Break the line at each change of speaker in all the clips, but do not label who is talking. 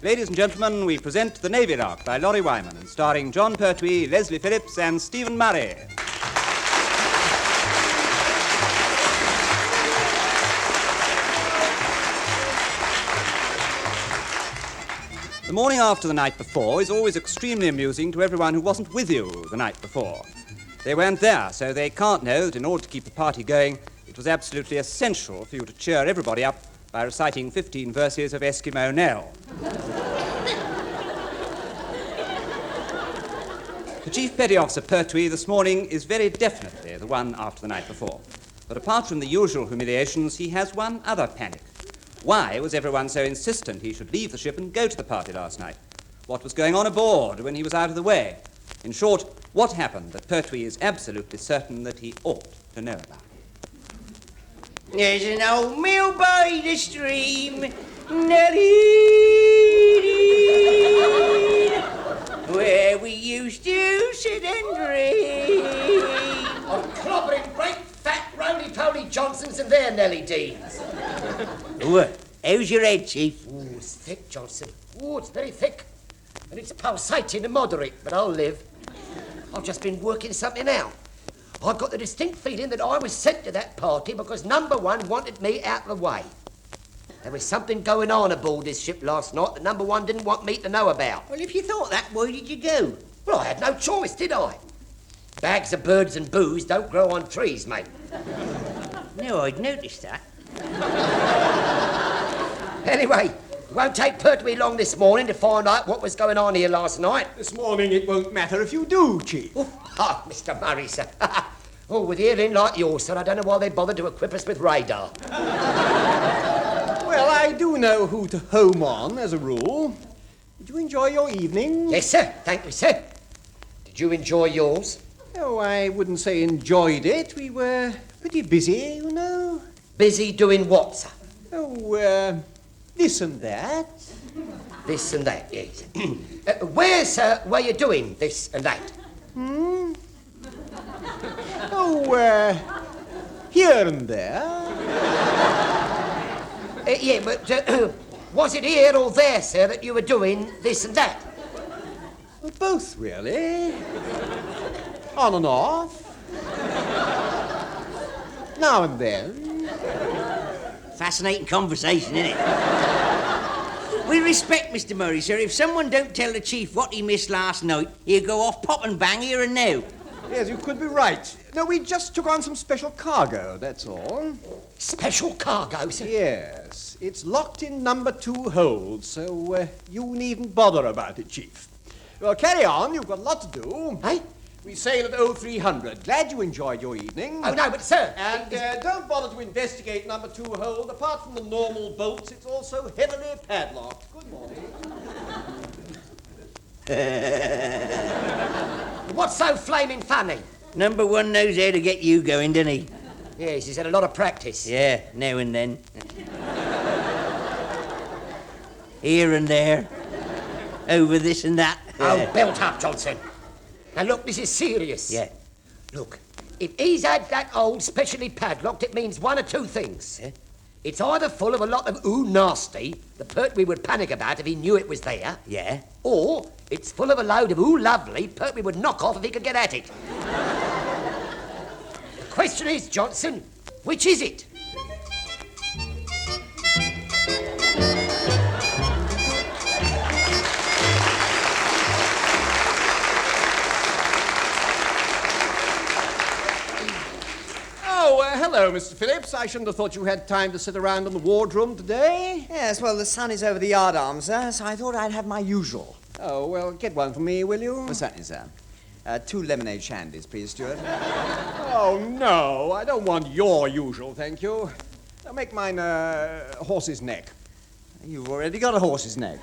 Ladies and gentlemen, we present The Navy Lark by Lawrie Wyman, and starring Jon Pertwee, Leslie Phillips, and Stephen Murray. The morning after the night before is always extremely amusing to everyone who wasn't with you the night before. They weren't there, so they can't know that in order to keep the party going, it was absolutely essential for you to cheer everybody up by reciting 15 verses of Eskimo Nell. The Chief Petty Officer Pertwee this morning is very definitely the one after the night before. But apart from the usual humiliations, he has one other panic. Why was everyone so insistent he should leave the ship and go to the party last night? What was going on aboard when he was out of the way? In short, what happened that Pertwee is absolutely certain that he ought to know about?
There's an old mill by the stream, Nelly, where we used to sit and dream.
I'm clobbering great fat roly-poly Johnsons and their Nelly Deans.
How's your head, Chief?
Ooh, it's thick, Johnson. Ooh, it's very thick. And it's pulsating and moderate, but I'll live. I've just been working something out. I've got the distinct feeling that I was sent to that party because number one wanted me out of the way. There was something going on aboard this ship last night that number one didn't want me to know about.
Well, if you thought that, why did you go?
Well, I had no choice, did I? Bags of birds and booze don't grow on trees, mate.
No, I'd noticed that.
Anyway, it won't take Pertwee long this morning to find out what was going on here last night.
This morning it won't matter if you do, Chief.
Oh, Mr. Murray, sir. Oh, with hearing like yours, sir, I don't know why they bothered to equip us with radar.
Well, I do know who to home on, as a rule. Did you enjoy your evening?
Yes, sir. Thank you, sir. Did you enjoy yours?
Oh, I wouldn't say enjoyed it. We were pretty busy, you know.
Busy doing what, sir?
Oh, this and that.
This and that, yes. Where, sir, were you doing this and that?
Oh, here and there.
Yeah, but was it here or there, sir, that you were doing this and that?
Well, both, really. On and off. Now and then.
Fascinating conversation, isn't it? With respect, Mr. Murray, sir, if someone don't tell the Chief what he missed last night, he'll go off pop and bang here and now.
Yes, you could be right. No, we just took on some special cargo, that's all.
Special cargo, sir?
Yes. It's locked in number 2 hold, so you needn't bother about it, Chief. Well, carry on. You've got a lot to do.
Hey?
We sail at 0300. Glad you enjoyed your evening.
Oh, no, but, sir...
And don't bother to investigate number 2 hold. Apart from the normal bolts, it's also heavily padlocked. Good morning.
What's so flaming funny?
Number one knows how to get you going, doesn't he?
Yes, he's had a lot of practice.
Yeah, now and then. Here and there. Over this and that.
Oh, belt up, Johnson. Now, look, this is serious.
Yeah.
Look, if he's had that old specially padlocked, it means one of two things.
Yeah.
It's either full of a lot of ooh nasty that Pertwee would panic about if he knew it was there.
Yeah.
Or it's full of a load of ooh lovely Pertwee would knock off if he could get at it. The question is, Johnson, which is it?
Hello, Mr. Phillips. I shouldn't have thought you had time to sit around in the wardroom today.
Yes, well, the sun is over the yardarm, sir, so I thought I'd have my usual.
Oh, well, get one for me, will you?
Well, certainly, sir. 2 lemonade shandies, please, steward.
Oh, no, I don't want your usual, thank you. Now, make mine a horse's neck.
You've already got a horse's neck.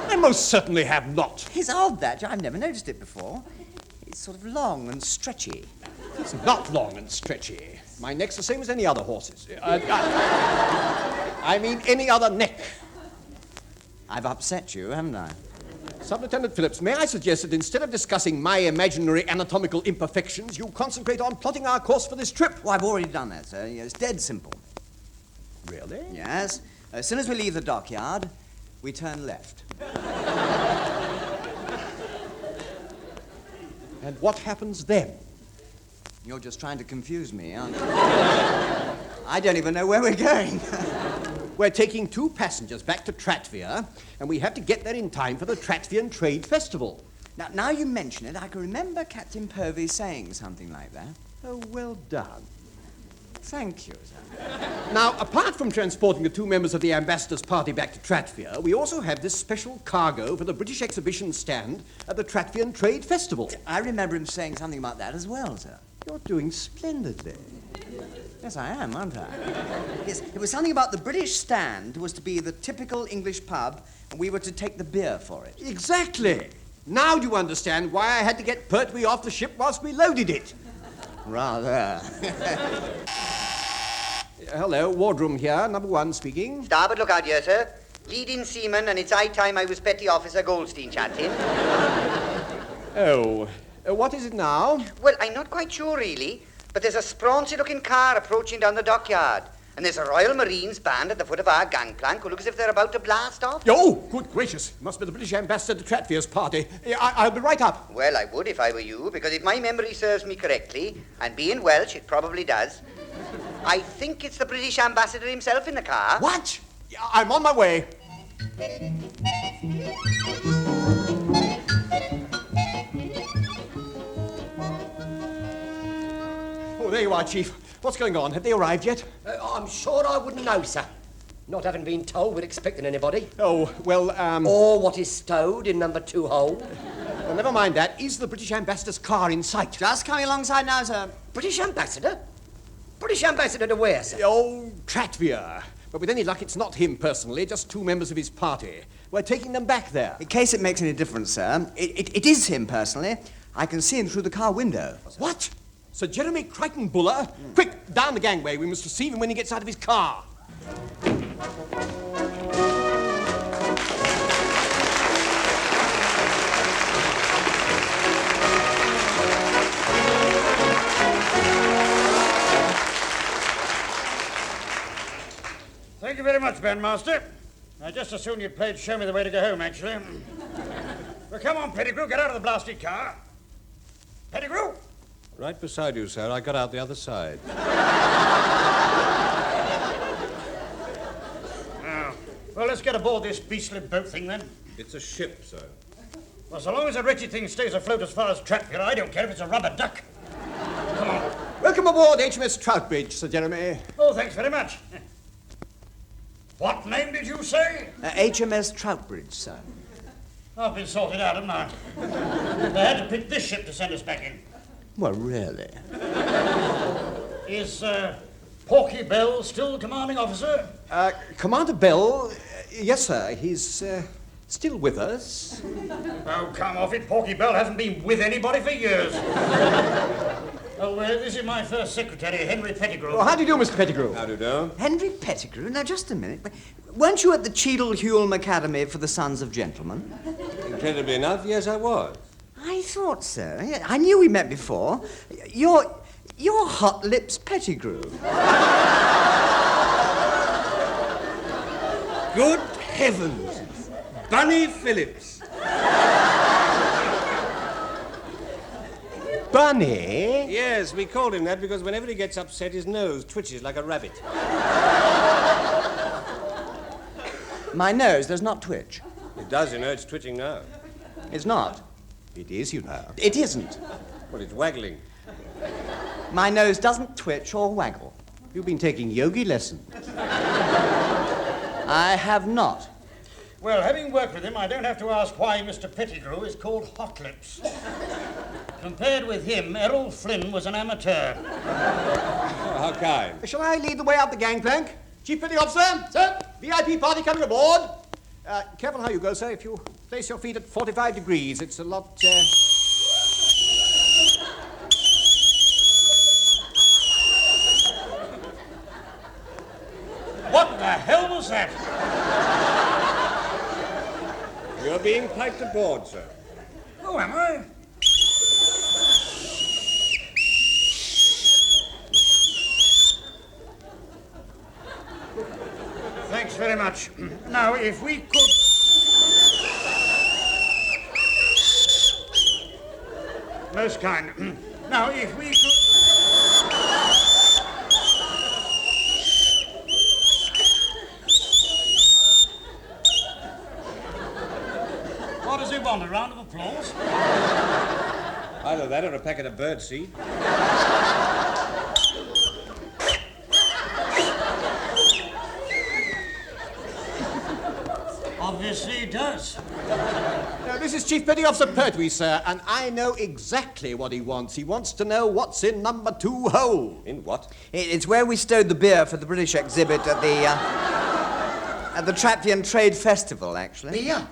I most certainly have not.
It's odd, that. I've never noticed it before. It's sort of long and stretchy.
It's not long and stretchy. My neck's the same as any other horse's. I mean any other neck.
I've upset you, haven't I?
Sub-Lieutenant Phillips, may I suggest that instead of discussing my imaginary anatomical imperfections, you concentrate on plotting our course for this trip?
Well, I've already done that, sir. It's dead simple.
Really?
Yes. As soon as we leave the dockyard, We turn left.
And what happens then?
You're just trying to confuse me, aren't you? I don't even know where we're going.
We're taking 2 passengers back to Tratvian, and we have to get there in time for the Tratvian Trade Festival.
Now you mention it, I can remember Captain Povey saying something like that.
Oh, well done.
Thank you, sir.
Now, apart from transporting the 2 members of the ambassador's party back to Tratvian, we also have this special cargo for the British exhibition stand at the Tratvian Trade Festival.
I remember him saying something about that as well, sir.
You're doing splendidly.
Yes, I am, aren't I? Yes, it was something about the British stand was to be the typical English pub, and we were to take the beer for it.
Exactly. Now you understand why I had to get Pertwee off the ship whilst we loaded it.
Rather.
Hello, wardroom here, number 1 speaking.
Starboard lookout here, sir. Leading seaman, and it's high time I was petty officer Goldstein chatting.
Oh, what is it now?
Well, I'm not quite sure, really, but there's a sprawnsy-looking car approaching down the dockyard, and there's a Royal Marines band at the foot of our gangplank who look as if they're about to blast off.
Oh, good gracious. Must be the British ambassador to Tratvian's party. I'll be right up.
Well, I would if I were you, because if my memory serves me correctly, and being Welsh, it probably does, I think it's the British ambassador himself in the car.
What? I'm on my way. Oh, there you are, Chief. What's going on? Have they arrived yet?
I'm sure I wouldn't know, sir. Not having been told we're expecting anybody.
Oh, well,
Or what is stowed in number 2 hold.
well, never mind that. Is the British ambassador's car in sight?
Just coming alongside now, sir.
British ambassador? British ambassador to where, sir?
Oh, Tratvian. But with any luck, it's not him personally, just 2 members of his party. We're taking them back there.
In case it makes any difference, sir, it is him personally. I can see him through the car window.
What? Sir Jeremy Crichton-Buller? Quick, down the gangway. We must receive him when he gets out of his car.
Thank you very much, Bandmaster. I just as soon you'd played Show Me the Way to Go Home, actually. Well, come on, Pettigrew, get out of the blasted car. Pettigrew?
Right beside you, sir. I got out the other side.
Oh. Well, let's get aboard this beastly boat thing, then.
It's a ship, sir.
Well, so long as the wretched thing stays afloat as far as Tratvian, I don't care if it's a rubber duck. Come on.
Welcome aboard HMS Troutbridge, Sir Jeremy.
Oh, thanks very much. What name did you say?
HMS Troutbridge, sir.
I've been sorted out, haven't I? They had to pick this ship to send us back in.
Well, really?
Is Porky Bell still commanding officer?
Commander Bell, yes, sir. He's still with us.
Oh, come off it. Porky Bell hasn't been with anybody for years. Oh, this is my first secretary, Henry Pettigrew.
Well, how do you do, Mr. Pettigrew?
How do you do?
Henry Pettigrew? Now, just a minute. Weren't you at the Cheadle-Hulme Academy for the Sons of Gentlemen?
Incredibly enough, yes, I was.
I thought so. Yeah, I knew we met before. You're Hot Lips Pettigrew.
Good heavens! Bunny Phillips.
Bunny?
Yes, we called him that because whenever he gets upset, his nose twitches like a rabbit.
My nose does not twitch.
It does, you know. It's twitching now.
It's not.
It is, you know.
It isn't.
Well, it's waggling.
My nose doesn't twitch or waggle.
You've been taking yogi lessons.
I have not.
Well, having worked with him, I don't have to ask why Mr. Pettigrew is called Hot Lips. Compared with him, Errol Flynn was an amateur.
Oh, how kind.
Shall I lead the way out the gangplank? Chief Petty Officer, sir, VIP party coming aboard. Careful how you go, sir. If you place your feet at 45 degrees, it's a lot,
What the hell was that?
You're being piped aboard, sir.
Oh, am I? Thanks very much. Now, if we could... Most kind. Now, if we could... What does he want, a round of applause?
Either that or a packet of birdseed.
Obviously he does.
Now, this is Chief Petty Officer Pertwee, sir, and I know exactly what he wants. He wants to know what's in number 2 hole.
In what?
It's where we stowed the beer for the British exhibit at the Tratvian Trade Festival, actually.
Beer?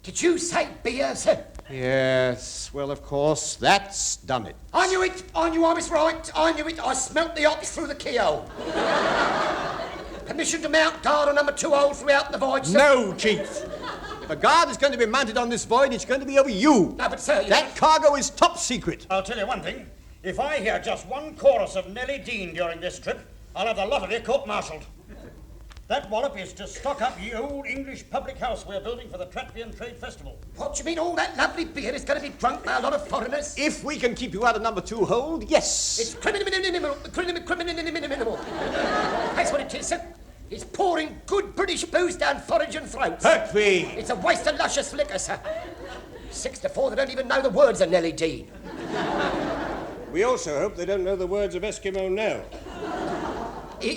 Did you say beer, sir?
Yes, well, of course, that's done it.
I knew it. I knew I was right. I knew it. I smelt the ops through the keyhole. Permission to mount guard on number 2 hole throughout the voyage, sir?
No, Chief. If a guard is going to be mounted on this voyage, it's going to be over you.
No, but, sir,
That cargo is top secret.
I'll tell you one thing. If I hear just one chorus of Nellie Dean during this trip, I'll have the lot of you court-martialed. That wallop is to stock up the old English public house we're building for the Tratvian Trade Festival.
What do you mean all that lovely beer is going to be drunk by a lot of foreigners?
If we can keep you out of number 2 hold, yes.
It's criminal. That's what it is, sir. It's pouring good British booze down foreign throats.
Pertwee!
It's a waste of luscious liquor, sir. 6 to 4, they don't even know the words of Nellie Dean.
We also hope they don't know the words of Eskimo Nell.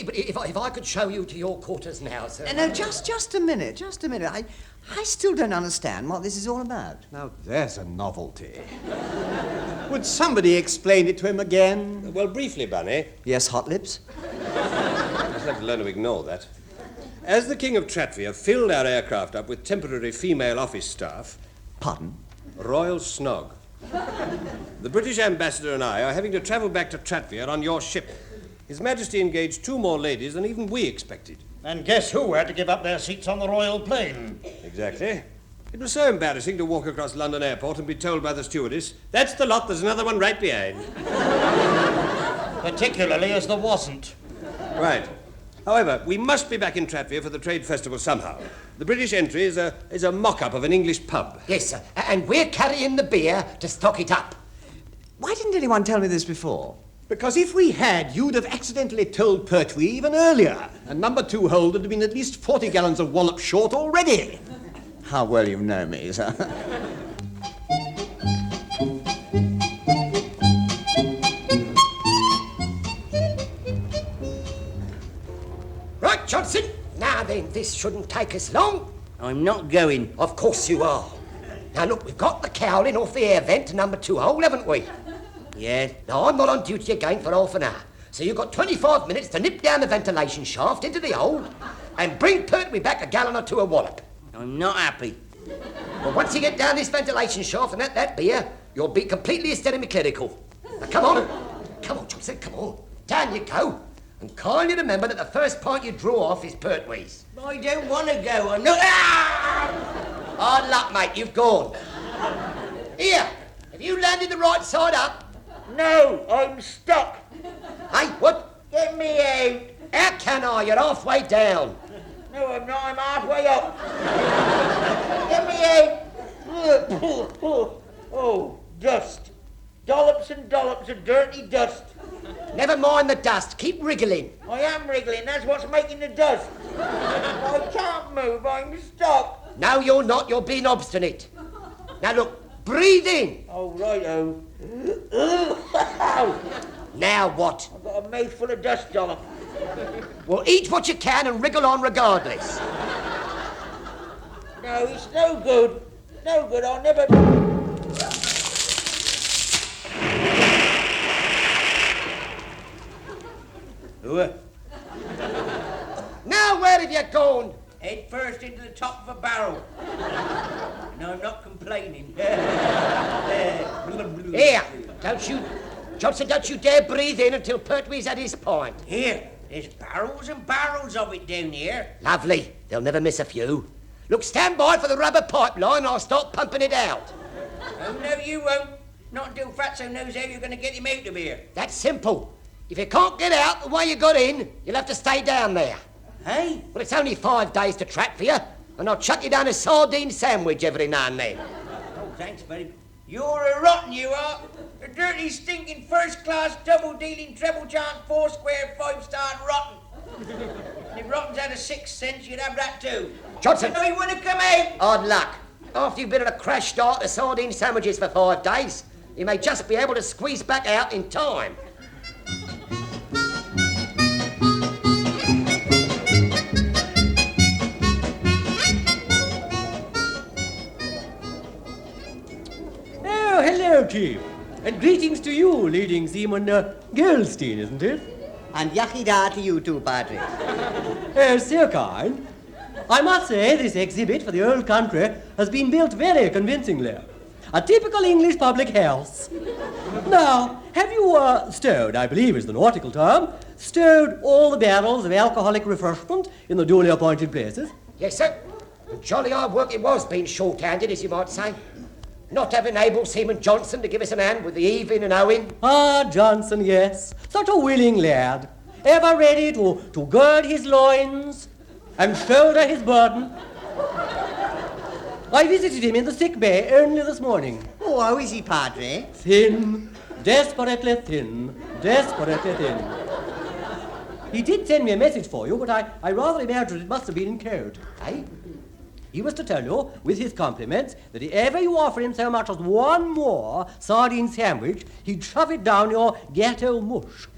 But if I could show you to your quarters now, sir.
No, just a minute. I still don't understand what this is all about.
Now, there's a novelty. Would somebody explain it to him again?
Well, briefly, Bunny.
Yes, Hot Lips?
I shall have to learn to ignore that. As the King of Tratvia filled our aircraft up with temporary female office staff...
Pardon?
Royal Snog. The British ambassador and I are having to travel back to Tratvia on your ship. His Majesty engaged 2 more ladies than even we expected.
And guess who had to give up their seats on the royal plane?
Exactly. It was so embarrassing to walk across London Airport and be told by the stewardess, "That's the lot, there's another one right behind."
Particularly as there wasn't.
Right. However, we must be back in Tratvia for the trade festival somehow. The British entry is a mock-up of an English pub.
Yes, sir. And we're carrying the beer to stock it up.
Why didn't anyone tell me this before?
Because if we had, you'd have accidentally told Pertwee even earlier. And number 2 hold would have been at least 40 gallons of wallop short already.
How well you know me, sir.
Right, Johnston. Now then, this shouldn't take us long.
I'm not going.
Of course you are. Now look, we've got the cowling off the air vent to number 2 hole, haven't we?
Yeah.
Now, I'm not on duty again for half an hour, so you've got 25 minutes to nip down the ventilation shaft into the hold and bring Pertwee back a gallon or 2 of wallop.
I'm not happy.
Well, once you get down this ventilation shaft and at that beer, you'll be completely hysterical. Now, come on. Come on, Johnson, come on. Down you go. And kindly remember that the first point you draw off is Pertwee's.
I don't want to go. I'm not... Ah!
Hard luck, mate, you've gone. Here, have you landed the right side up?
No, I'm stuck.
Hey, what?
Get me out.
How can I? You're halfway down.
No, I'm not. I'm halfway up. Get me out. Oh, dust. Dollops and dollops of dirty dust.
Never mind the dust. Keep wriggling.
I am wriggling. That's what's making the dust. I can't move. I'm stuck.
No, you're not. You're being obstinate. Now, look. Breathe in.
Oh, righto.
Now what?
I've got a mouthful of dust, Dollop.
Well, eat what you can and wriggle on regardless.
No, it's no good. No good. I'll never...
Now, where have you gone?
Head first into the top of a barrel. No, I'm not complaining.
Here, Johnson, don't you dare breathe in until Pertwee's at his point.
Here, there's barrels and barrels of it down here.
Lovely. They'll never miss a few. Look, stand by for the rubber pipeline and I'll start pumping it out.
Oh, no, you won't. Not until Fatso knows how you're going to get him out of here.
That's simple. If you can't get out the way you got in, you'll have to stay down there.
Hey?
Well, it's only 5 days to Trattvia, and I'll chuck you down a sardine sandwich every now and then.
Oh, thanks very... You're a rotten, you are. A dirty, stinking, first-class, double-dealing, treble-chance, four-square, five-star rotten. And if Rotten's had a 6th sense, you'd have that too.
Johnson!
No, he wouldn't come out.
Hard luck. After you've been on a crash start to sardine sandwiches for 5 days, you may just be able to squeeze back out in time.
Oh, hello, Chief. And greetings to you, leading seaman Goldstein, isn't it?
And yakida to you too, Padre.
Oh, so kind. I must say this exhibit for the old country has been built very convincingly. A typical English public house. Now, have you stowed, I believe is the nautical term, stowed all the barrels of alcoholic refreshment in the duly appointed places?
Yes, sir. And jolly hard work it was being short-handed, as you might say. Not having able Seaman Johnston to give us a hand with the heaving and owing.
Ah, Johnston, yes. Such a willing lad. Ever ready to gird his loins and shoulder his burden. I visited him in the sick bay only this morning.
Oh, how is he, Padre?
Thin, desperately thin, desperately thin. He did send me a message for you, but I rather imagine it must have been in code.
Eh?
He was to tell you, with his compliments, that if ever you offer him so much as one more sardine sandwich, he'd shove it down your ghetto mush.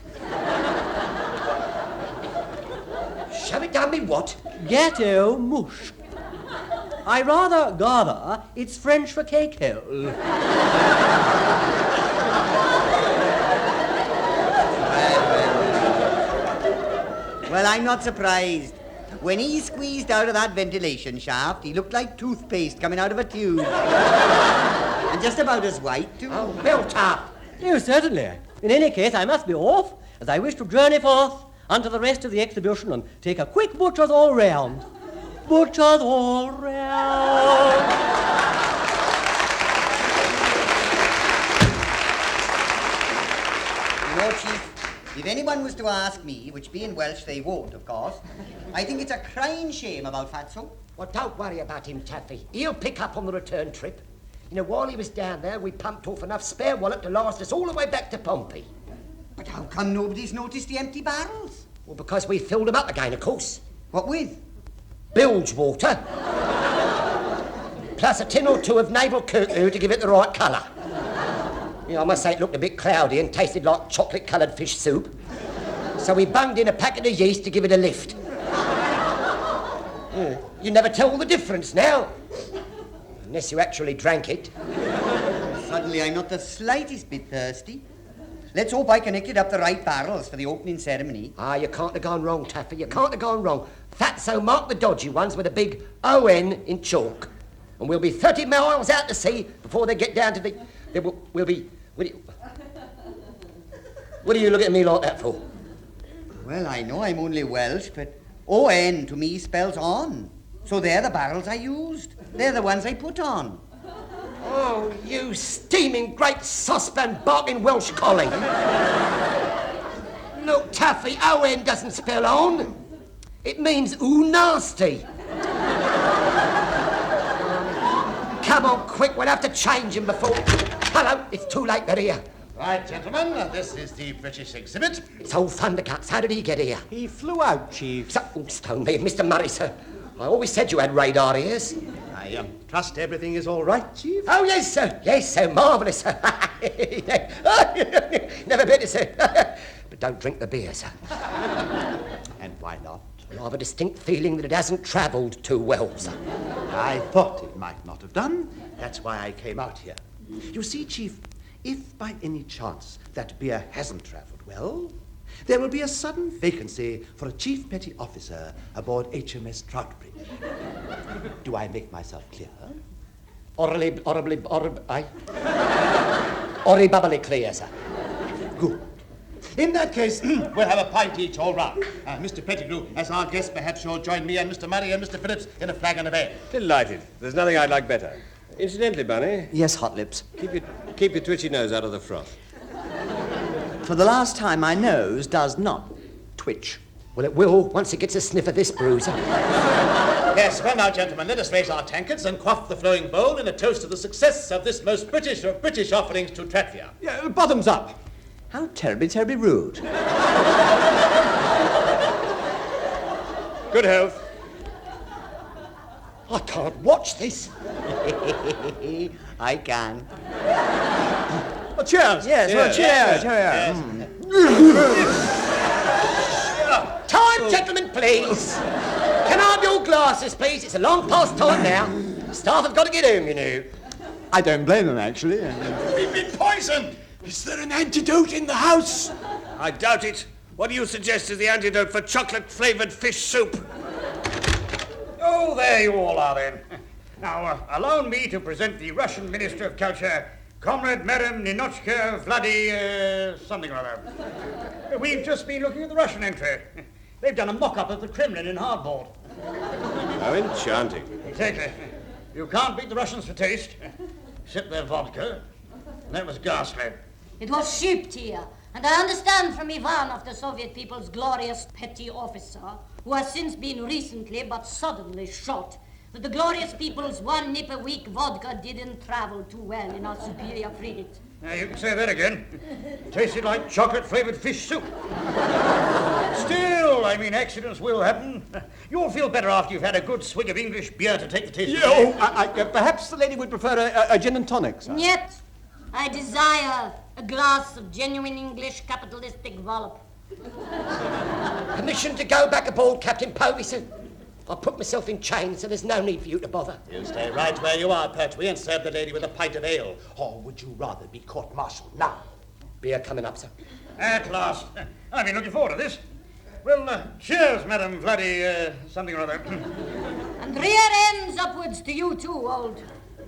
Shove it down me what?
Ghetto mush. I rather gather it's French for cake hole.
Well, I'm not surprised. When he squeezed out of that ventilation shaft, he looked like toothpaste coming out of a tube. And just about as white, too.
Oh, built up.
Oh, certainly. In any case, I must be off, as I wish to journey forth unto the rest of the exhibition and take a quick butcher's all round. Butcher's all round.
You know, Chief, if anyone was to ask me, which being Welsh they won't, of course, I think it's a crying shame about Fatso.
Well, don't worry about him, Taffy. He'll pick up on the return trip. You know, while he was down there, we pumped off enough spare wallet to last us all the way back to Pompey.
But how come nobody's noticed the empty barrels?
Well, because we filled them up again, of course.
What with?
Bilge water. Plus a tin or two of naval cuckoo to give it the right colour. You know, I must say it looked a bit cloudy and tasted like chocolate-coloured fish soup. So we bunged in a packet of yeast to give it a lift. You never tell the difference now. Unless you actually drank it.
Suddenly I'm not the slightest bit thirsty. Let's hope I connected up the right barrels for the opening ceremony.
Ah, you can't have gone wrong, Taffy. You can't have gone wrong. Fatso marked the dodgy ones with a big O-N in chalk. And we'll be 30 miles out to sea before they get down to the... We'll be... What are you looking at me like that for?
Well, I know I'm only Welsh, but O-N to me spells on. So they're the barrels I used. They're the ones I put on.
Oh, you steaming great saucepan barking Welsh collie. Look, Taffy, O-N doesn't spell on. It means ooh nasty. Come on, quick, we'll have to change him before... Hello, it's too late, they're here.
Right, gentlemen, this is the British exhibit.
It's old Thundercuts. How did he get here?
He flew out, Chief.
Stone me, Mr. Murray, sir. I always said you had radar ears.
I trust everything is all right, Chief.
Oh, yes, sir. Yes, sir. Marvellous, sir. Never better, sir. But don't drink the beer, sir.
And why not?
I have a distinct feeling that it hasn't travelled too well, sir.
I thought it might not have done. That's why I came out here. You see, Chief, if by any chance that beer hasn't travelled well, there will be a sudden vacancy for a chief petty officer aboard HMS Troutbridge. Do I make myself clear?
Orally bubbly clear, sir.
Good. In that case, we'll have a pint each all round. Mr. Pettigrew, as our guest, perhaps you'll join me and Mr. Murray and Mr. Phillips in a flagon of ale.
Delighted. There's nothing I'd like better. Incidentally, Bunny,
Yes, Hot Lips.
keep your twitchy nose out of the froth.
For the last time, my nose does not twitch.
Well, it will once it gets a sniff of this bruiser.
Yes, well now, gentlemen, let us raise our tankards and quaff the flowing bowl in a toast to the success of this most British of British offerings to Tratvian.
Yeah, bottoms up.
How terribly, terribly rude.
Good health.
I can't watch this.
I can.
Well, cheers.
Yes, well, cheers.
Yes.
Time, gentlemen, please. Can I have your glasses, please? It's a long past time now. Staff have got to get home, you know.
I don't blame them, actually.
We've been poisoned.
Is there an antidote in the house?
I doubt it. What do you suggest is the antidote for chocolate-flavoured fish soup?
Oh, there you all are then. Now, allow me to present the Russian Minister of Culture, Comrade Madam Ninochka something or other. We've just been looking at the Russian entry. They've done a mock-up of the Kremlin in hardboard.
How enchanting.
Exactly. You can't beat the Russians for taste. Except their vodka. That was ghastly.
It was shipped here, and I understand from Ivan of the Soviet people's glorious petty officer, who has since been recently but suddenly shot, that the glorious people's one nip a week vodka didn't travel too well in our superior frigate.
Now, you can say that again. Tasted like chocolate-flavoured fish soup. Still, I mean, accidents will happen. You'll feel better after you've had a good swig of English beer to take the taste of.
Perhaps the lady would prefer a gin and tonic, sir.
Yet, I desire a glass of genuine English capitalistic wallop.
Permission to go back aboard, Captain Povey, sir. I put myself in chains, so there's no need for you to bother.
You stay right where you are, Pertwee, and serve the lady with a pint of ale. Or would you rather be court-martialed now?
Beer coming up, sir.
At last. I've been looking forward to this. Well, cheers, Madam something or other.
And rear ends upwards to you too, old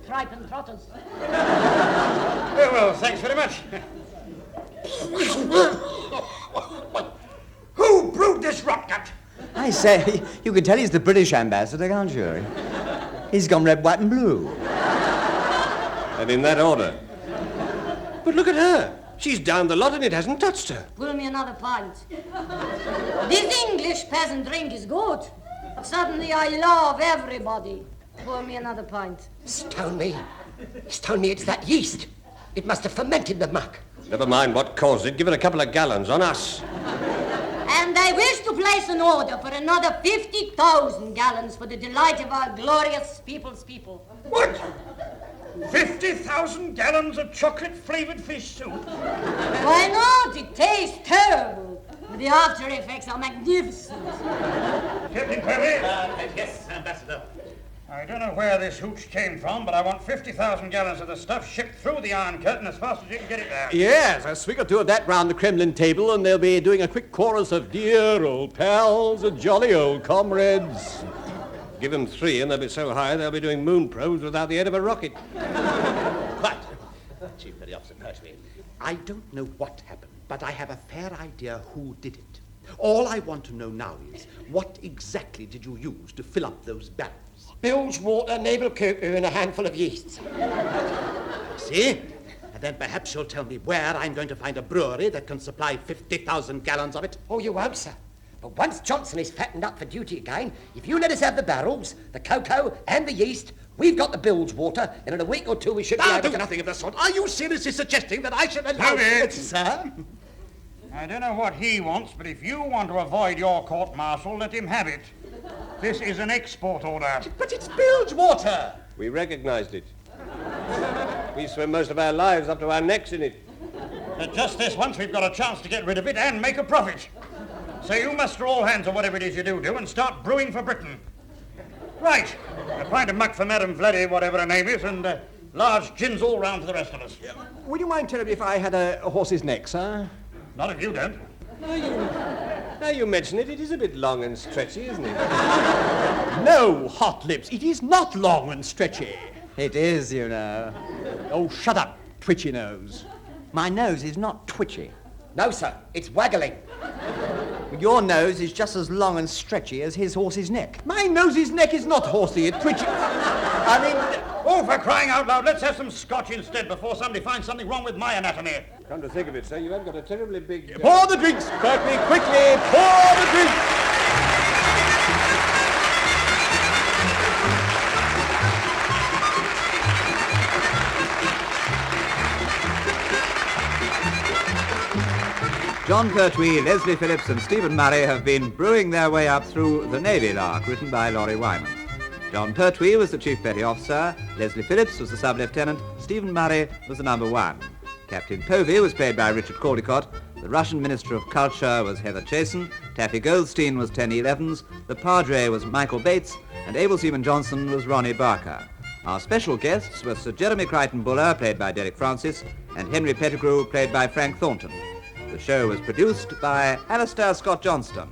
tripe and trotters.
Well, thanks very much. Who brewed this rotgut?
I say, you can tell he's the British ambassador, can't you? He's gone red, white, and blue.
And in that order. But look at her. She's down the lot and it hasn't touched her.
Pull me another pint. This English peasant drink is good, but suddenly I love everybody. Pour me another pint.
Stone me, it's that yeast. It must have fermented the muck.
Never mind what caused it. Give it a couple of gallons on us.
And I wish to place an order for another 50,000 gallons for the delight of our glorious people's people.
What? 50,000 gallons of chocolate-flavoured fish soup?
Why not? It tastes terrible. But the after effects are magnificent.
Captain Povey?
Yes, Ambassador.
I don't know where this hooch came from, but I want 50,000 gallons of the stuff shipped through the Iron Curtain as fast as you can get it there.
Yes, a swig or two of that round the Kremlin table, and they'll be doing a quick chorus of dear old pals and jolly old comrades.
Give them 3 and they'll be so high they'll be doing moon probes without the head of a rocket.
Right. Chief Petty Officer Pertwee, I don't know what happened, but I have a fair idea who did it. All I want to know now is, what exactly did you use to fill up those barrels?
Bilge water, navel cuckoo, and a handful of yeasts.
See? And then perhaps you'll tell me where I'm going to find a brewery that can supply 50,000 gallons of it.
Oh, you won't, sir. But once Johnston is fattened up for duty again, if you let us have the barrels, the cocoa, and the yeast, we've got the bilge water, and in a week or two we should be able
do
to...
nothing of the sort. Are you seriously suggesting that I should allow
it,
sir?
I don't know what he wants, but if you want to avoid your court-martial, let him have it. This is an export order.
But it's bilge water.
We recognized it. We swim most of our lives up to our necks in it.
But just this once we've got a chance to get rid of it and make a profit. So you muster all hands on whatever it is you do and start brewing for Britain. Right. A pint of muck for Madam whatever her name is, and large gins all round to the rest of us.
Would you mind telling me if I had a horse's neck, sir?
Not if you don't.
Now you mention it, it is a bit long and stretchy, isn't it?
No, hot lips. It is not long and stretchy.
It is, you know.
Oh, shut up, twitchy nose.
My nose is not twitchy.
No, sir, it's waggling.
Your nose is just as long and stretchy as his horse's neck.
My nose's neck is not horsey, it's twitchy. I mean...
Oh, for crying out loud, let's have some scotch instead before somebody finds something wrong with my anatomy.
Come to think of it, sir, you have got a terribly big...
Pour the drinks, Pertwee, quickly, pour the drinks!
Jon Pertwee, Leslie Phillips and Stephen Murray have been brewing their way up through The Navy Lark, written by Lawrie Wyman. Jon Pertwee was the Chief Petty Officer, Leslie Phillips was the Sub-Lieutenant, Stephen Murray was the number 1. Captain Povey was played by Richard Caldicot, the Russian Minister of Culture was Heather Chasen, Taffy Goldstein was Tenniel Evans, the Padre was Michael Bates, and able Seaman Johnston was Ronnie Barker. Our special guests were Sir Jeremy Crichton-Buller, played by Derek Francis, and Henry Pettigrew, played by Frank Thornton. The show was produced by Alastair Scott Johnston.